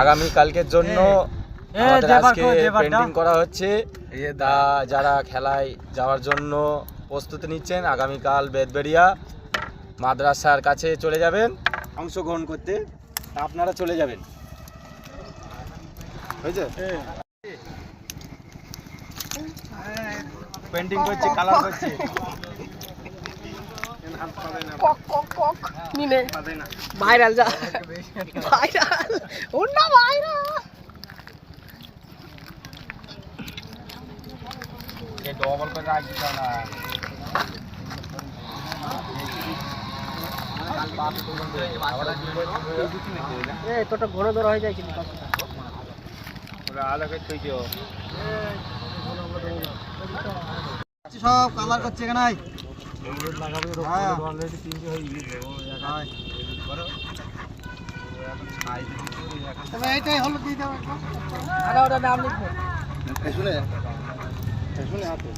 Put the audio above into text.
আগামী কালকের জন্য আমাদের আজকে পেন্টিং করা হচ্ছে। যারা খেলায় যাওয়ার জন্য প্রস্তুতি নিচ্ছেন আগামীকাল বেদবেড়িয়া মাদ্রাসার কাছে চলে যাবেন অংশগ্রহণ করতে। আপনারা চলে যাবেন, হয়েছে? পেন্টিং করছে, কালার করছে। ভাইরাল যা ভাইরাল ওর না ভাইরাল এই ডবল করে রাখ দিও না। এই তোটা ঘন ধরা হয়ে যায় কিন্তু ওরা আলাদা করে তুই দিও। সব কালার করছে কেন নাই লাগাবে অলরেডি তিনটে হয়ে গিয়েছে। তবে এইটাই হলো দিয়ে দাও। ওটা নাম লিখবো শুনে শুনে হাতে